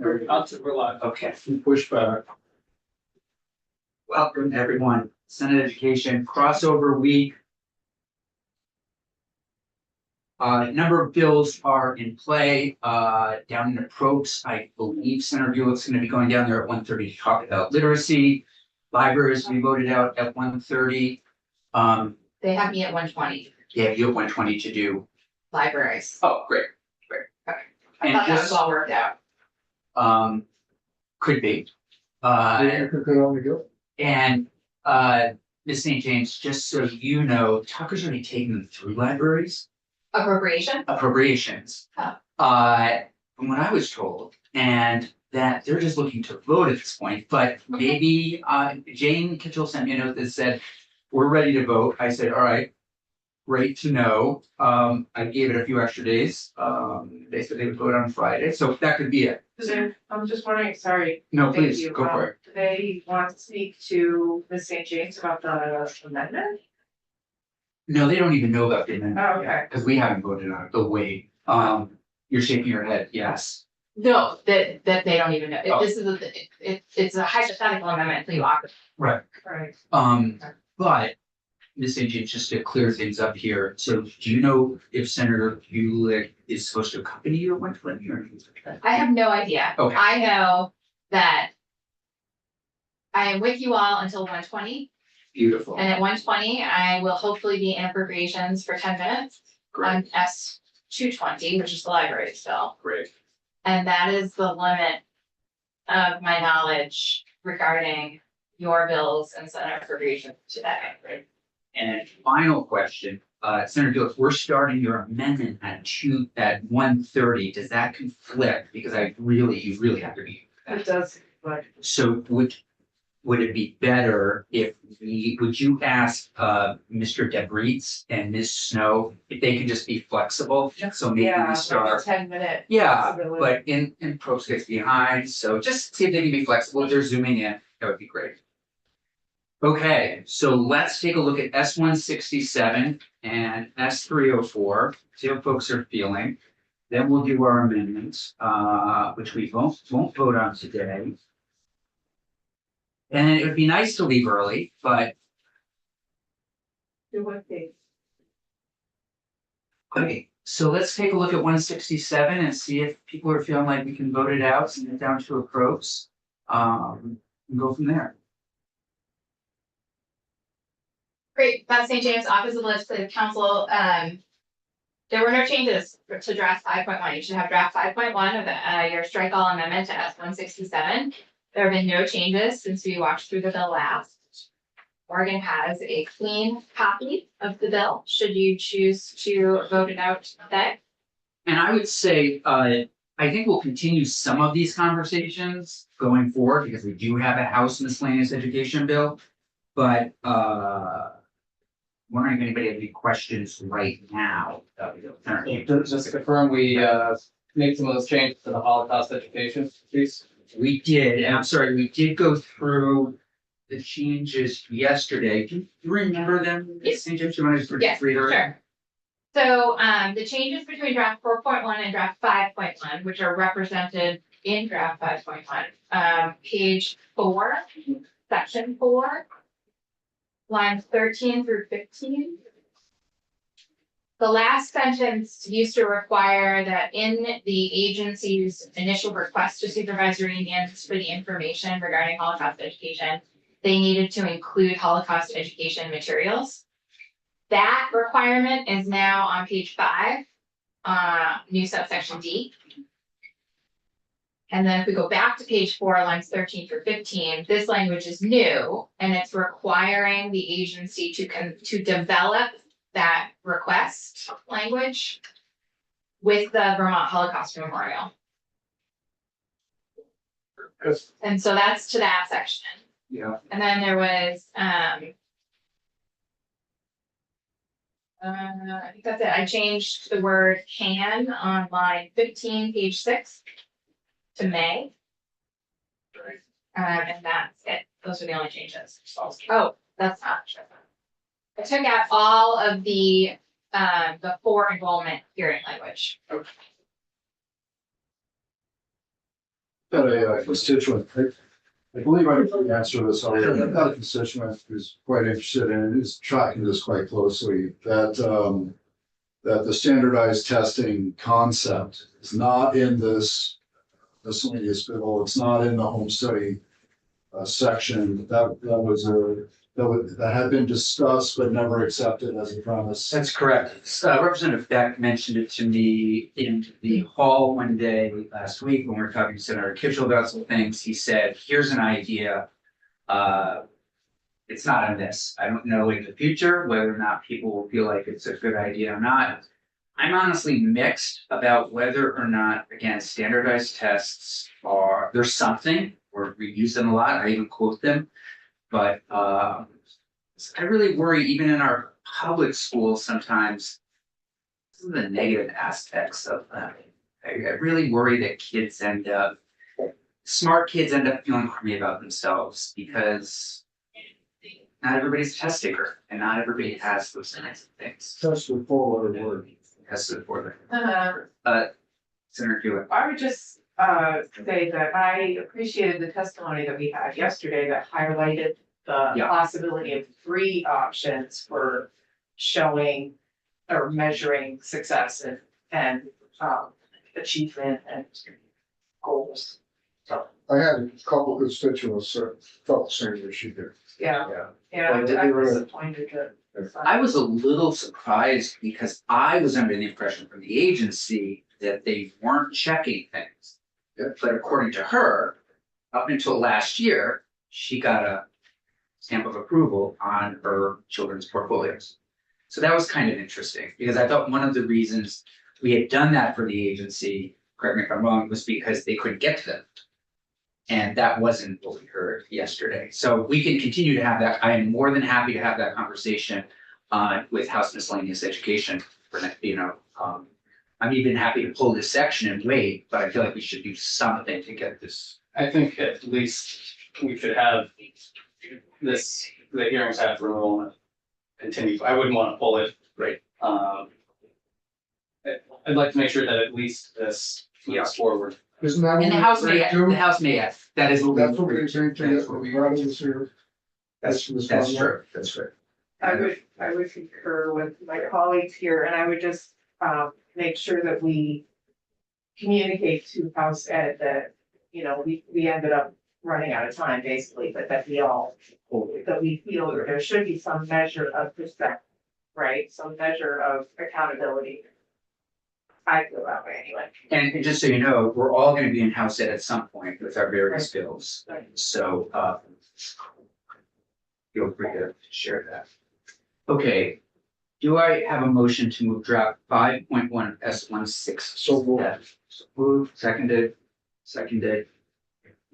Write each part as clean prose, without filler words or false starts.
We're live. Okay, Push back. welcome everyone. Senate Education crossover week. Number of bills are in play, down in the Probes. I believe Senator Buick's gonna be going down there at 1:30 to talk about literacy. Libraries, we voted out at 1:30. They have me at 1:20, Yeah, you have 1:20 to do. libraries. Oh, great. I And thought that was just, all worked out. could be. And, Ms. St. James, just so you know, Tucker's already taken them through libraries. Appropriation? Appropriations. Oh. From what I was told, and that they're just looking to vote at this point, but maybe, Jane Kitchell sent me a note that said, we're ready to vote. I said, all right, great to know. I gave it a few extra days. They said they would vote on Friday, so that could be it. I'm just wondering, sorry. No, thank please, you, go for it. Do they want to speak to Ms. St. James about the amendment? No, they don't even know about the amendment. Oh, okay. Because we haven't voted on it, but wait, you're shaking your head, yes. No, that they don't even know. Oh. This is it's a hypothetical amendment, so you offer. Right. Right. But, Ms. St. James, just to clear things up here, so do you know if Senator Bulick is supposed to accompany you at 1:20 or anything like that? I have no idea. Okay. I know that I am with you all until 1:20, Beautiful, and at 1:20, I will hopefully be in appropriations for 10 minutes great, on S220, which is the library still. great. And that is the limit of my knowledge regarding your bills and Senate appropriations today. And final question, Senator Bulick, we're starting your amendment at 1:30. Does that conflict? Because you really have to be. It does, but So would it be better if would you ask, Mr. Debreeze and Ms. Snow if they could just be flexible? So maybe yeah, we like a start, 10-minute. yeah, possibility. but in Probst gets behind, so just see if they can be flexible. If they're zooming in, that would be great. Okay, so let's take a look at S167 and S304, see how folks are feeling. Then we'll do our amendments, which we won't vote on today. And it would be nice to leave early, but Do what they- okay, so let's take a look at 167 and see if people are feeling like we can vote it out, send it down to a Probst, and go from there. Great, Beth St. James, Office of Legislative Counsel, there were no changes to draft 5.1. You should have draft 5.1 of your strike all amendment to S167. There have been no changes since we walked through the bill last. Oregon has a clean copy of the bill, should you choose to vote it out today. And I would say, I think we'll continue some of these conversations going forward because we do have a House miscellaneous education bill. But, wondering if anybody has any questions right now. Just to confirm, we made some of those changes to the Holocaust education piece. We did, and I'm sorry, we did go through the changes yesterday. Do you remember them? Yes. St. James, you want to just Yes, read it? sure. So, the changes between draft 4.1 and draft 5.1, which are represented in draft 5.1, page 4, section 4, lines 13 through 15. The last sentence used to require that in the agency's initial request to supervisory unions for the information regarding Holocaust education, they needed to include Holocaust education materials. That requirement is now on page 5, new subsection D. And then if we go back to page 4, lines 13 through 15, this language is new and it's requiring the agency to develop that request language with the Vermont Holocaust Memorial. Yes. And so that's to that section. Yeah. And then there was, I think that's it. I changed the word can on line 15, page 6 to may. And that's it. Those are the only changes. Oh, that's not true. I took out all of the for enrollment hearing language. Got a constituent, I believe I can answer this already. I've got a constituent who's quite interested in it, who's tracking this quite closely, that the standardized testing concept is not in this miscellaneous bill. It's not in the home study section. That had been discussed but never accepted as a premise. That's correct. Representative Beck mentioned it to me in the hall one day last week when we were talking to Senator Kitchell about some things. He said, here's an idea. It's not on this. I don't know in the future whether or not people will feel like it's a good idea or not. I'm honestly mixed about whether or not, again, standardized tests there's something, or we use them a lot. I even quote them. But I really worry, even in our public schools, sometimes some of the negative aspects of them. I really worry that smart kids end up feeling crummy about themselves because not everybody's a test taker and not everybody has those kinds of things. Test with four-letter word. Tested for Uh, them. Senator Hewitt. I would just say that I appreciated the testimony that we had yesterday that highlighted the Yeah. possibility of 3 options for showing or measuring success and achievement and goals. So, I had a couple constituents that felt the same as you did. yeah, Yeah. I was disappointed that. I was a little surprised because I was under the impression from the agency that they weren't checking things. Yeah. But according to her, up until last year, she got a stamp of approval on her children's portfolios. So that was kind of interesting because I thought one of the reasons we had done that for the agency, correct me if I'm wrong, was because they couldn't get to them. And that wasn't what we heard yesterday. So we can continue to have that. I am more than happy to have that conversation with House Miscellaneous Education for next, I'm even happy to pull this section and wait, but I feel like we should do something to get this. I think at least we should have the hearings have for enrollment continue. I wouldn't want to pull it. Right. I'd like to make sure that at least this moves forward. Isn't that? And the House may have, that is what we. That's what we agreed to, that's what we brought in this year. That's true, that's true. I would concur with my colleagues here, and I would just make sure that we communicate to House Ed that, we ended up running out of time basically, but that we feel that there should be some measure of respect, right? Some measure of accountability. I feel that way anyway. And just so you know, we're all gonna be in House Ed at some point with our various bills, so feel free to share that. Okay, do I have a motion to move draft 5.1 S16? So moved. So moved, seconded.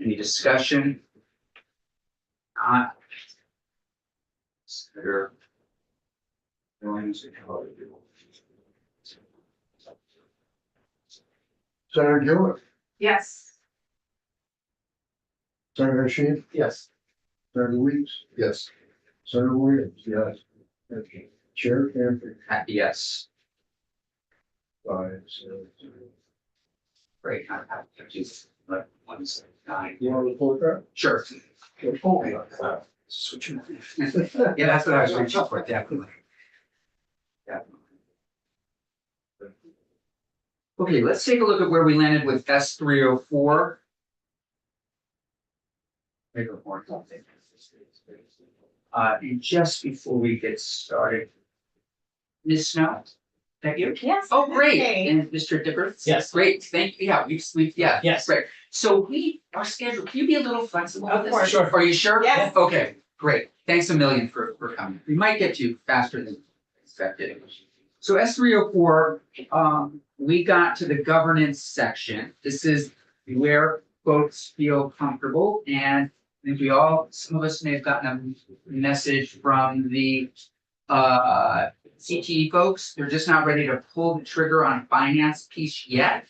Any discussion? Not. Senator Williams, how do you do? Senator Gilbert, Yes. Senator Sheehan, Yes. Senator Weeks. Yes. Senator Williams. Yes. Okay. Chair Canfield. Yes, 5, 7, 3. great, I have to just let 179. You want to report that? Sure. Okay. Switch it. Yeah, that's what I was reaching for, definitely. Definitely. Okay, let's take a look at where we landed with S304. And just before we get started, Ms. Snow, thank you. Yes. Oh, great, okay. and Mr. Dipper? Yes. Great, thank you, yeah, yeah. Yes. Great, so our schedule, can you be a little flexible with Of this? course. Sure. Are you sure? Yes. Okay, great, thanks a million for coming, we might get to you faster than expected. So S304, we got to the governance section, this is where folks feel comfortable, and I think some of us may have gotten a message from the CTE folks, they're just not ready to pull the trigger on finance piece yet.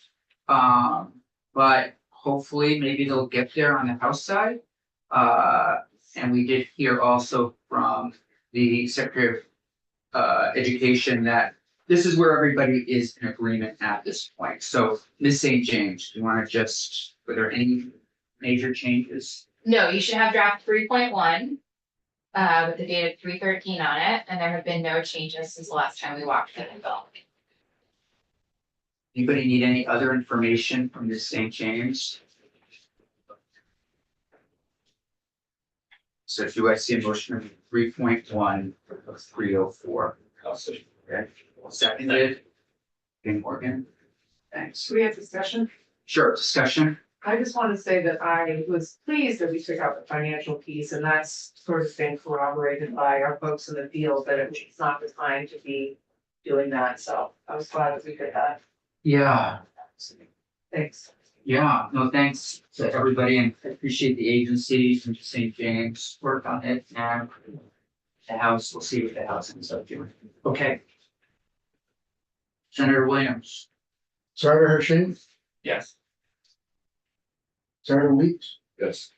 But hopefully maybe they'll get there on the House side. And we did hear also from the Secretary of Education that this is where everybody is in agreement at this point. So Ms. St. James, do you want to were there any major changes? No, you should have draft 3.1. With the date of 3/13 on it, and there have been no changes since the last time we walked through the bill. Anybody need any other information from the St. James? So do I see a motion of 3.1 of 304? Okay, seconded. Okay, Morgan. Thanks. So we have discussion. Sure, discussion. I just want to say that I was pleased that we took out the financial piece, and that's sort of been corroborated by our folks in the field, that it's not the time to be doing that, so I was glad that we did that. Yeah, Thanks. yeah, no, thanks to everybody and I appreciate the agency and St. James work on it and the house, we'll see what the house ends up doing. Okay. Senator Williams. Senator Hershey, Yes. Senator Weeks, Yes.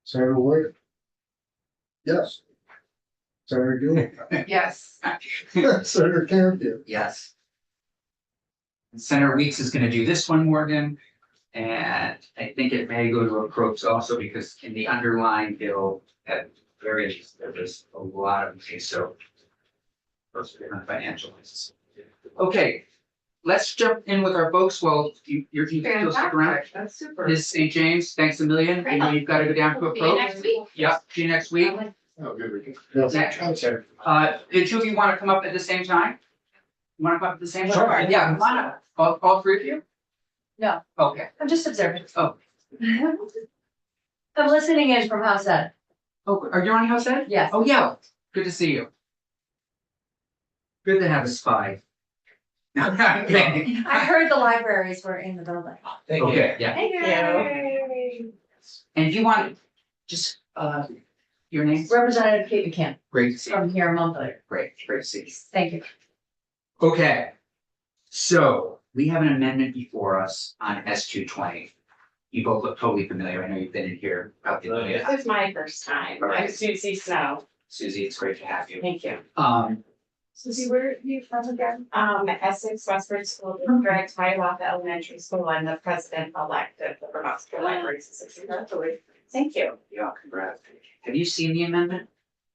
Senator Wood. Yes. Senator Dooley, Yes. Senator Canfield. Yes. And Senator Weeks is gonna do this one, Morgan. And I think it may go to approach also because in the underlying bill at various, there was a lot of things, so. Those are different financials. Okay, let's jump in with our folks. Well, you're still stick around. Fantastic, that's super. Ms. St. James, thanks a million. I know you've got to go down to See you next approach. week. Yep, see you next week. Oh, good weekend. The two of you want to come up at the same time? You want to come up at the same time? Sure. Yeah, come on up. All three of you? No. Okay. I'm just observing. Oh. I'm listening in from House Ed. Oh, are you on House Ed? Yes. Oh, yeah. Good to see you. Good to have a spy. Okay. I heard the libraries were in the building. Okay, yeah. Yay. And if you want, just, your name? Representative Kate McCann Great to see you. from here a month later. Great to see you. Thank you. Okay. So we have an amendment before us on S220. You both look totally familiar. I know you've been in here about the. This is my first time. All right. I'm Susie Snow. Susie, it's great to have you. Thank you. Susie, where are you from again? Essex Westford School District, Hiawatha Elementary School, and the president-elect of the Vermont School Library Association. Thank you. Yeah, congrats. Have you seen the amendment?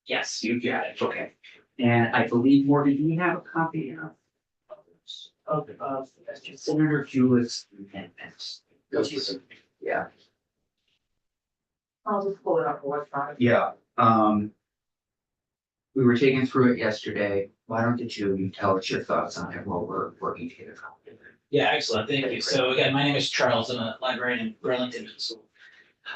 Yes. You got it. Okay. And I believe, Morgan, do you have a copy of Senator Hewlett's amendments? Yes. Yeah. I'll just pull it up electronically. Yeah, we were taking through it yesterday. Why don't the two of you tell us your thoughts on it while we're working together? Yeah, excellent. Thank you. So again, my name is Charles. I'm a librarian in Burlington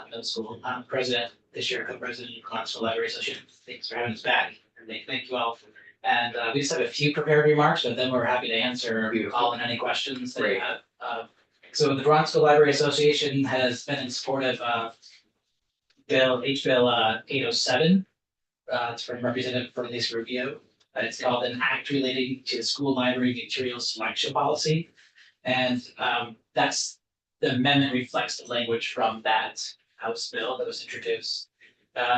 Middle School. I'm president this year, co-president of the Knoxville Library Association. Thanks for having us back. And thank you all. And we just have a few prepared remarks, but then we're happy to answer all and any questions that you have. So the Vermont School Library Association has been in support of Bill 807. It's from Representative Fernandez Rubio. It's called an act relating to school library material selection policy. And that's, the amendment reflects the language from that House bill that was introduced.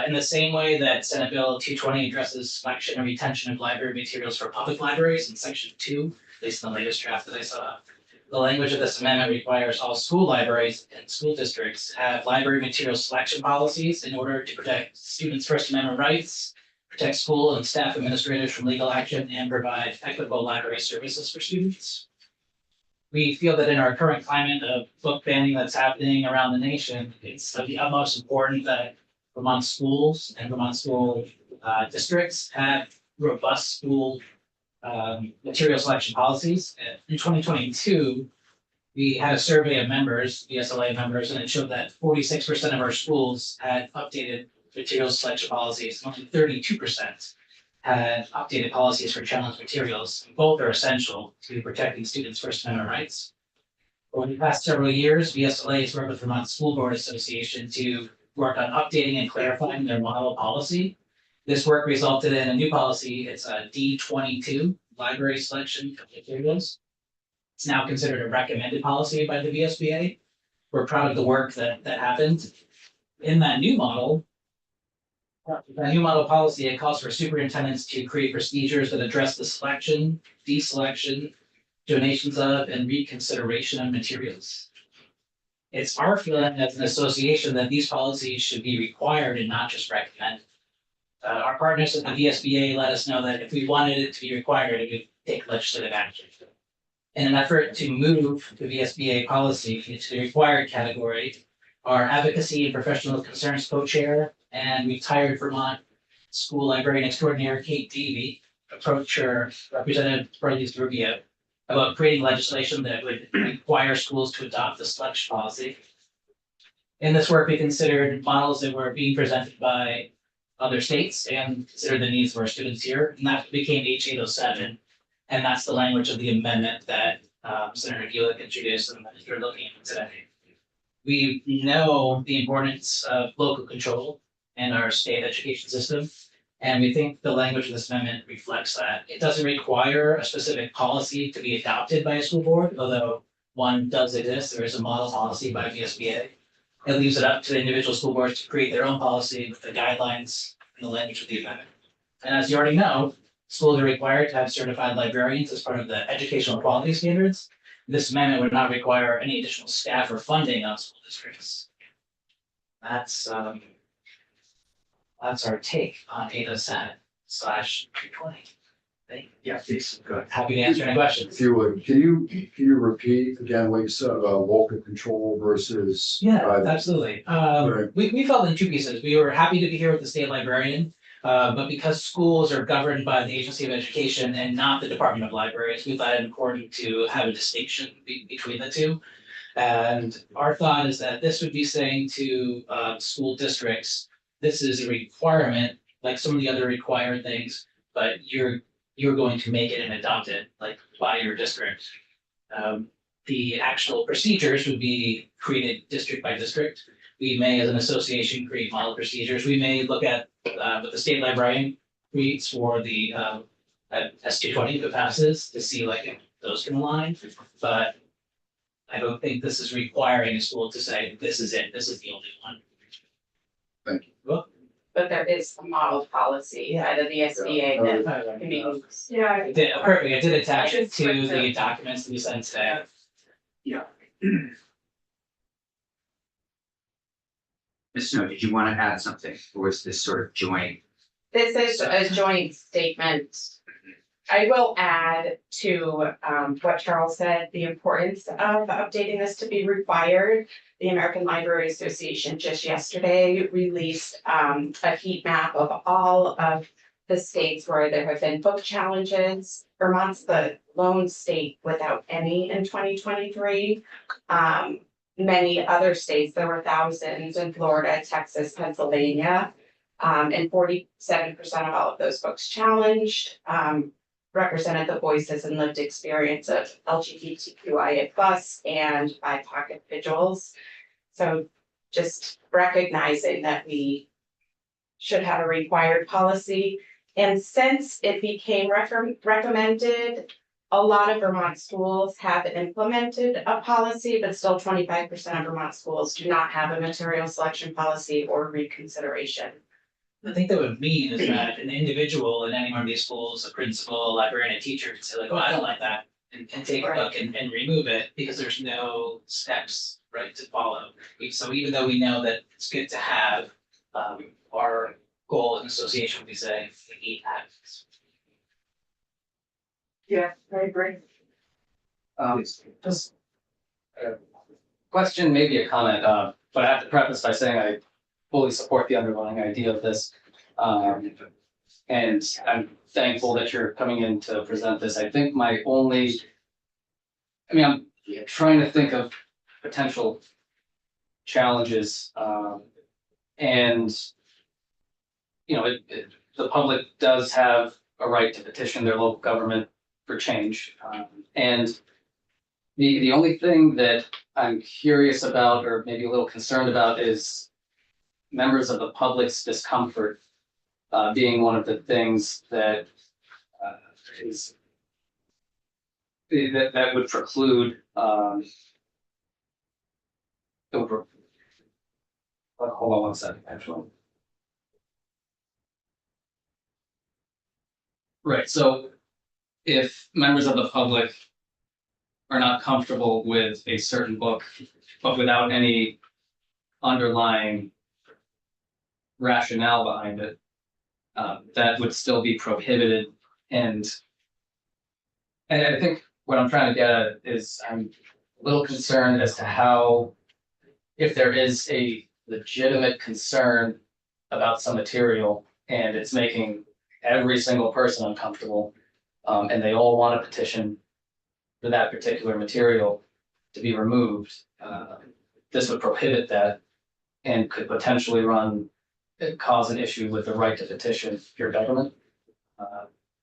In the same way that Senate Bill 220 addresses selection and retention of library materials for public libraries in section 2, at least in the latest draft that I saw. The language of this amendment requires all school libraries and school districts have library material selection policies in order to protect students' First Amendment rights, protect school and staff administrators from legal action, and provide equitable library services for students. We feel that in our current climate of book banning that's happening around the nation, it's of the utmost important that Vermont schools and Vermont school districts have robust school material selection policies. In 2022, we had a survey of members, VSLA members, and it showed that 46% of our schools had updated material selection policies, and only 32% had updated policies for challenged materials. Both are essential to protecting students' First Amendment rights. Over the past several years, VSLA has worked with Vermont School Board Association to work on updating and clarifying their model policy. This work resulted in a new policy. It's a D22, library selection of materials. It's now considered a recommended policy by the VSBA. We're proud of the work that happened. In that new model, policy, it calls for superintendents to create procedures that address the selection, deselection, donations of, and reconsideration of materials. It's our feeling as an association that these policies should be required and not just recommended. Our partners at the VSBA let us know that if we wanted it to be required, it would take legislative action. In an effort to move the VSBA policy into the required category, our advocacy and professional concerns co-chair and retired Vermont school librarian extraordinaire Kate Davey approached her Representative Bernice Rubio about creating legislation that would require schools to adopt the selection policy. In this work, we considered models that were being presented by other states and considered the needs of our students here, and that became H807. And that's the language of the amendment that Senator Gillick introduced and that you're looking at today. We know the importance of local control in our state education system. And we think the language of this amendment reflects that. It doesn't require a specific policy to be adopted by a school board, although one does exist. There is a model policy by VSBA. It leaves it up to the individual school boards to create their own policy with the guidelines and the language of the amendment. And as you already know, schools are required to have certified librarians as part of the educational quality standards. This amendment would not require any additional staff or funding on school districts. That's our take on 807/220. Yeah, please, go ahead. Happy to answer any questions. If you would, can you repeat again what you said about local control versus? Yeah, private? absolutely. Right. We felt in two pieces. We were happy to be here with the state librarian. But because schools are governed by the Agency of Education and not the Department of Libraries, we thought it important to have a distinction between the two. And our thought is that this would be saying to school districts, this is a requirement, like some of the other required things, but you're going to make it and adopt it, like by your district. The actual procedures would be created district by district. We may, as an association, create model procedures. We may look at what the state librarian creates for the S220 if it passes to see like if those can align. But I don't think this is requiring a school to say, this is it, this is the only one. Thank you. Well, But there is a model policy out of the SBA that can be used. Yeah, I did, perfect, I did attach it to the documents that we sent today. Ms. Snow, did you want to add something, or is this sort of joint? This is a joint statement. I will add to what Charles said, the importance of updating this to be required. The American Library Association just yesterday released a heat map of all of the states where there have been book challenges. Vermont's the lone state without any in 2023. Many other states, there were thousands in Florida, Texas, Pennsylvania. And 47% of all of those books challenged represented the voices and lived experience of LGBTQIA+ and BIPOC individuals. So just recognizing that we should have a required policy. And since it became recommended, a lot of Vermont schools have implemented a policy, but still 25% of Vermont schools do not have a material selection policy or reconsideration. I think that would mean is that an individual in any one of these schools, a principal, a librarian, a teacher could say like, oh, I don't like that. And take a look and remove it because there's no steps, right, to follow. So even though we know that it's good to have, our goal in association would be saying, we need that. yeah, I agree. Just a question, maybe a comment, but I have to preface by saying I fully support the underlying idea of this. And I'm thankful that you're coming in to present this. I think I'm trying to think of potential challenges, and the public does have a right to petition their local government for change. And the only thing that I'm curious about, or maybe a little concerned about, is members of the public's discomfort being one of the things that that would preclude hold on one second, actually. Right, so if members of the public are not comfortable with a certain book, but without any underlying rationale behind it, that would still be prohibited. And I think what I'm trying to get at is I'm a little concerned as to how, if there is a legitimate concern about some material and it's making every single person uncomfortable, and they all want a petition for that particular material to be removed, this would prohibit that and could potentially cause an issue with the right to petition your government.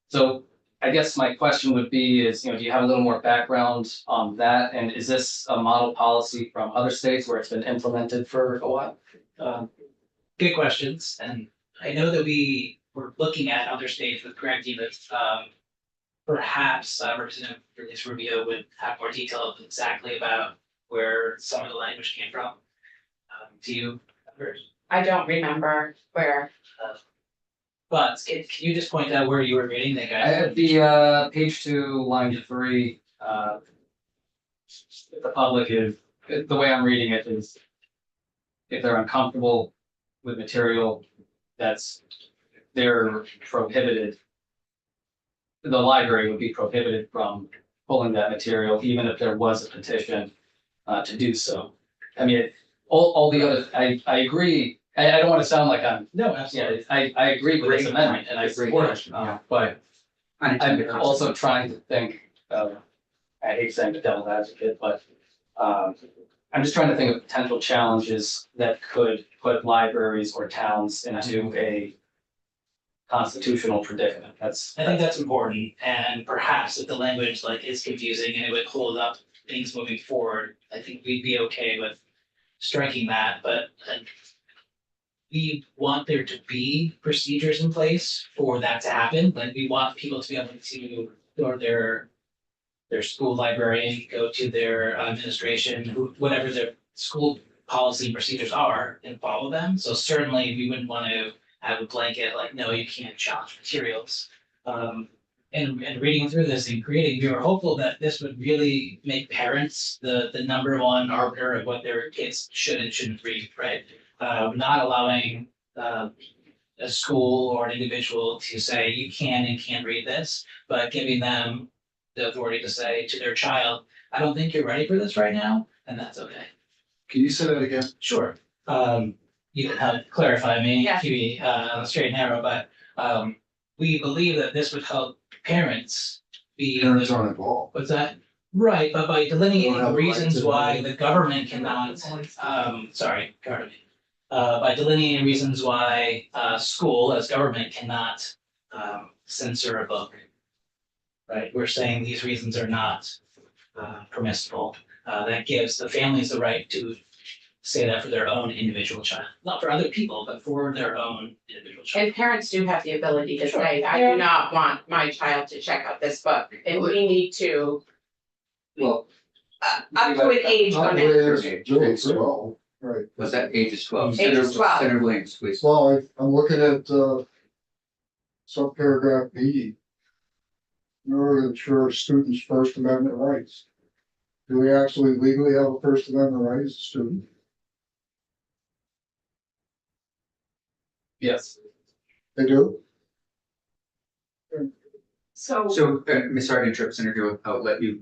So I guess my question would be is, do you have a little more background on that? And is this a model policy from other states where it's been implemented for a while? Good questions, and I know that we were looking at other states with correcting this. Perhaps Representative Rubio would have more detail of exactly about where some of the language came from. Do you? I don't remember where. But can you just point out where you were reading that I guy? have the page 2, line 3. The public is, the way I'm reading it is, if they're uncomfortable with material they're prohibited. The library would be prohibited from pulling that material, even if there was a petition to do so. I mean, all the other, I agree. I don't want to sound like I'm, No, yeah, absolutely. I agree with this Great amendment point. and I Great support it, question, yeah. but Unintended I'm also consequences. trying to think of, I hate saying the devil's advocate, but I'm just trying to think of potential challenges that could put libraries or towns into a constitutional predicament. I think that's important, and perhaps if the language is confusing and it would hold up things moving forward, I think we'd be okay with striking that, but we want there to be procedures in place for that to happen, we want people to be able to go to their school librarian, go to their administration, whatever their school policy and procedures are, and follow them. So certainly we wouldn't want to have a blanket no, you can't challenge materials. And reading through this and creating, we were hopeful that this would really make parents the number one arbiter of what their kids should and shouldn't read, right? Not allowing a school or an individual to say you can and can't read this, but giving them the authority to say to their child, I don't think you're ready for this right now, and that's okay. Can you say that again? Sure. You can help clarify me, Yeah. to be straight and narrow, but we believe that this would help parents be. Parents aren't involved. What's that? Right, but by delineating Don't have the the right reasons to why know. the government cannot, pardon me. By delineating reasons why school as government cannot censor a book. Right, we're saying these reasons are not permissible. That gives the families the right to say that for their own individual child, not for other people, but for their own individual child. And parents do have the ability to Sure. say, I do not want my child to check out this book, and we need to, Well, up to an age Not limit. really, it's 12, right. was that age is 12? Age is Senator- 12. Senator Williams, please. Well, I'm looking at subparagraph B. In order to ensure students' First Amendment rights. Do we actually legally have a First Amendment right as a student? Yes. They do? So, So, Ms. Sargent, Trip, Senator, I'll let you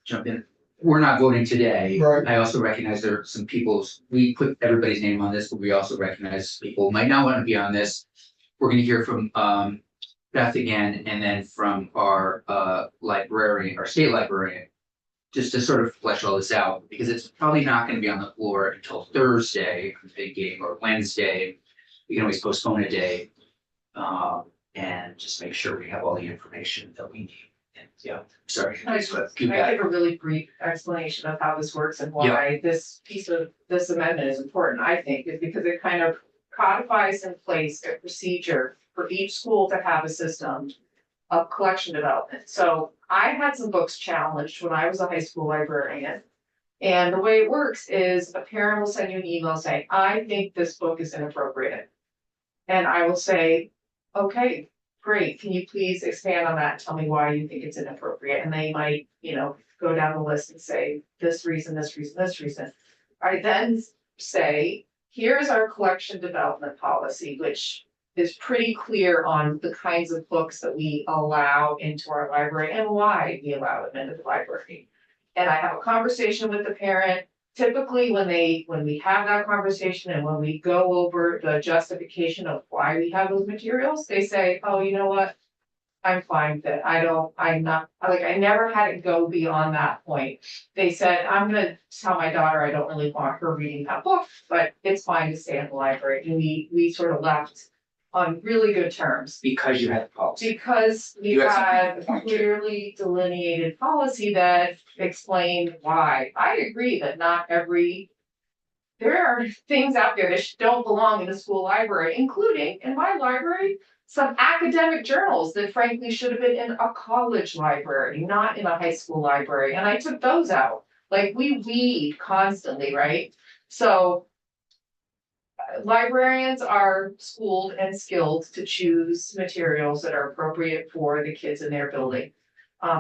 jump in. We're not voting today. Right. I also recognize there are some people's, we put everybody's name on this, but we also recognize people might not want to be on this. We're gonna hear from Beth again, and then from our librarian, our state librarian. Just to sort of flesh all this out, because it's probably not gonna be on the floor until Thursday, I'm thinking, or Wednesday. We can always postpone a day. And just make sure we have all the information that we need. And yeah, sorry. I Keep I that. give a really brief explanation of how this works and why this piece of this amendment is important, I think, is because it kind of codifies in place a procedure for each school to have a system of collection development. So I had some books challenged when I was a high school librarian. And the way it works is a parent will send you an email saying, I think this book is inappropriate. And I will say, okay, great, can you please expand on that, and tell me why you think it's inappropriate, and they might, go down the list and say, this reason, this reason, this reason. I then say, here's our collection development policy, which is pretty clear on the kinds of books that we allow into our library and why we allow them into the library. And I have a conversation with the parent. Typically, when we have that conversation and when we go over the justification of why we have those materials, they say, oh, you know what? I'm fine with it. I'm not, like, I never had it go beyond that point. They said, I'm gonna tell my daughter I don't really want her reading that book, but it's fine to stay in the library. And we sort of left on really good terms. Because you had the policy. Because we You had had something a to point to. clearly delineated policy that explained why. I agree that not every. There are things out there that don't belong in a school library, including in my library, some academic journals that frankly should have been in a college library, not in a high school library, and I took those out. Like, we weed constantly, right? So librarians are schooled and skilled to choose materials that are appropriate for the kids in their building.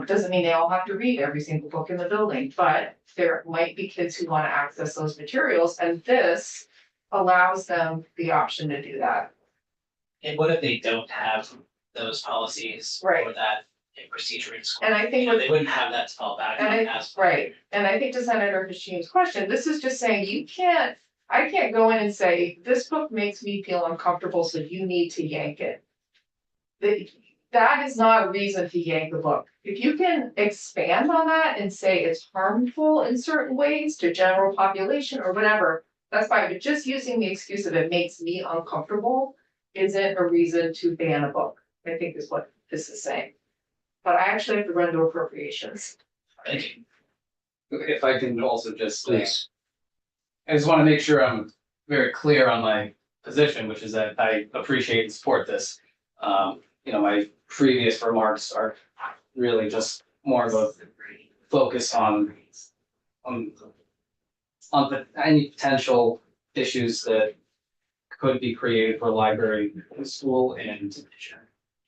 Doesn't mean they all have to read every single book in the building, but there might be kids who want to access those materials, and this allows them the option to do that. And what if they don't have those policies Right. or that procedure in school? And I think You know, they wouldn't have that to fall back on And as. right, and I think to Senator Hashim's question, this is just saying I can't go in and say, this book makes me feel uncomfortable, so you need to yank it. That is not a reason to yank the book. If you can expand on that and say it's harmful in certain ways to general population or whatever, that's fine, but just using the excuse of it makes me uncomfortable isn't a reason to ban a book, I think is what this is saying. But I actually have to run to appropriations. Thank you. If I can also just, Please. I just want to make sure I'm very clear on my position, which is that I appreciate and support this. My previous remarks are really just more of a focus on any potential issues that could be created for a library in the school, and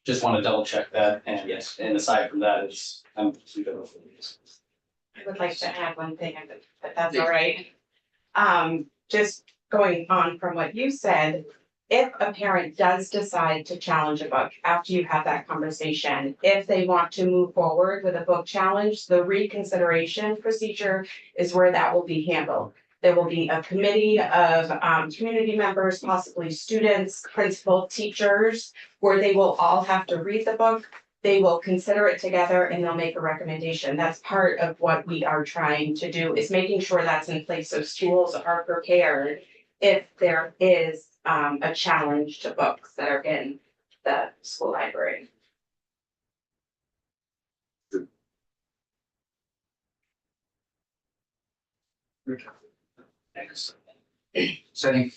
just want to double check that, and yes, and aside from that, I'm good with it. I would like to add one thing, if that's all right. Just going on from what you said, if a parent does decide to challenge a book after you have that conversation, if they want to move forward with a book challenge, the reconsideration procedure is where that will be handled. There will be a committee of community members, possibly students, principal, teachers, where they will all have to read the book. They will consider it together and they'll make a recommendation. That's part of what we are trying to do, is making sure that's in place so schools are prepared if there is a challenge to books that are in the school library. Thanks. So I think,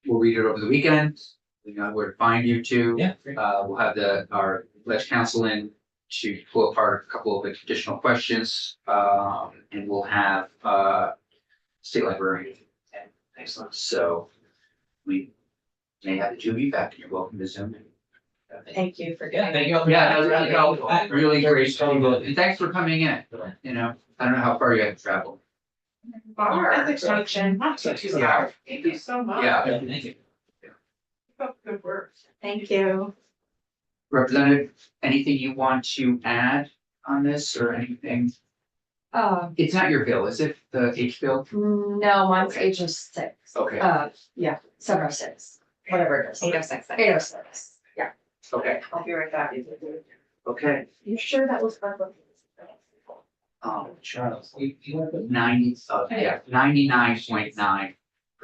we'll read it over the weekend, we know where to find you two. Yeah. We'll have our ledge council in to pull apart a couple of additional questions, and we'll have, state librarian. Excellent. So we may have the two of you back, and you're welcome to Zoom in. Thank you for Yeah, doing thank it. you all. for Yeah, that. no, really great, and thanks for coming in, I don't know how far you have to travel. Ethics function, not too Yeah. far. Thank you so much. Yeah. Thank you. Keep up the good work. Thank you. Representative, anything you want to add on this or anything? It's not your bill, is it, the H bill? No, mine's HS6. Okay, Yeah, 706, whatever it is. 806. 806, yeah. okay, I'll be right back. okay. You sure that was ARPA? Charles, you want to put 99.9%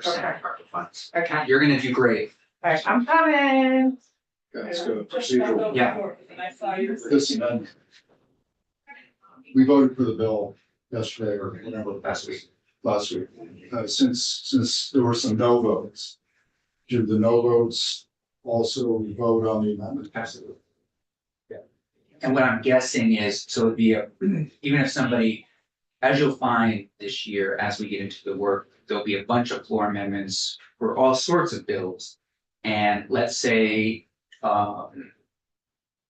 Okay. ARPA funds. Okay. You're gonna do great. All right, I'm coming. Let's go procedural. Yeah. This amendment. We voted for the bill yesterday or whatever, last week. Since there were some no votes, did the no votes also vote on the amendment? Absolutely. And what I'm guessing is, so it'd be even if somebody, as you'll find this year, as we get into the work, there'll be a bunch of floor amendments for all sorts of bills. And let's say,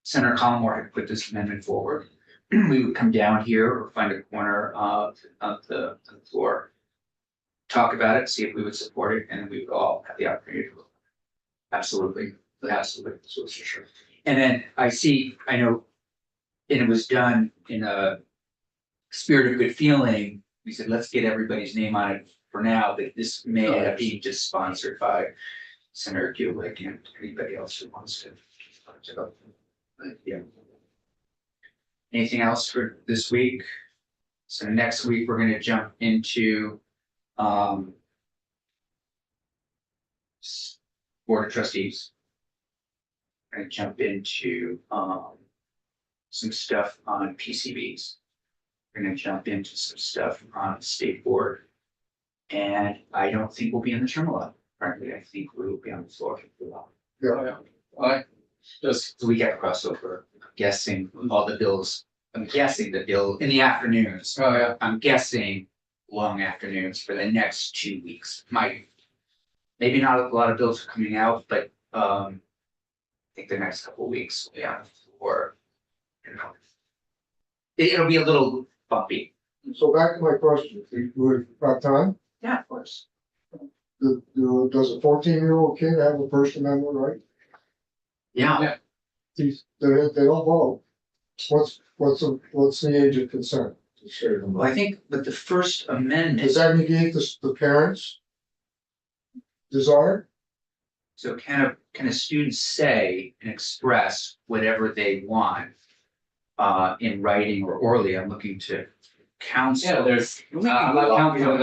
Senator Collmore had put this amendment forward, we would come down here or find a corner of the floor. Talk about it, see if we would support it, and we would all have the opportunity to vote. Absolutely, absolutely, so for sure. And then I know, and it was done in a spirit of good feeling. We said, let's get everybody's name on it for now, but this may end up being just sponsored by Senator Kulik and anybody else who wants to go. But, yeah. Anything else for this week? So next week, we're gonna jump into Board of Trustees. Gonna jump into some stuff on PCBs. We're gonna jump into some stuff on the state board. And I don't think we'll be in the terminal, frankly, I think we will be on the floor for a while. Yeah. Just, So we get crossover, I'm guessing all the bills, I'm guessing the bill in the afternoons. Oh, yeah. I'm guessing long afternoons for the next 2 weeks. Maybe not a lot of bills are coming out, but I think the next couple of weeks, yeah, or you know. It'll be a little bumpy. So back to my question, we've got time, Yeah, of course. does a 14-year-old kid have a First Amendment right? Yeah, They don't vote. What's the age of consent? To say them? well, I think with the First Amendment, Does that negate the parents' desire? so can a student say and express whatever they want in writing or orally? I'm looking to counsel. yeah, there's, We can I'm move not on. counting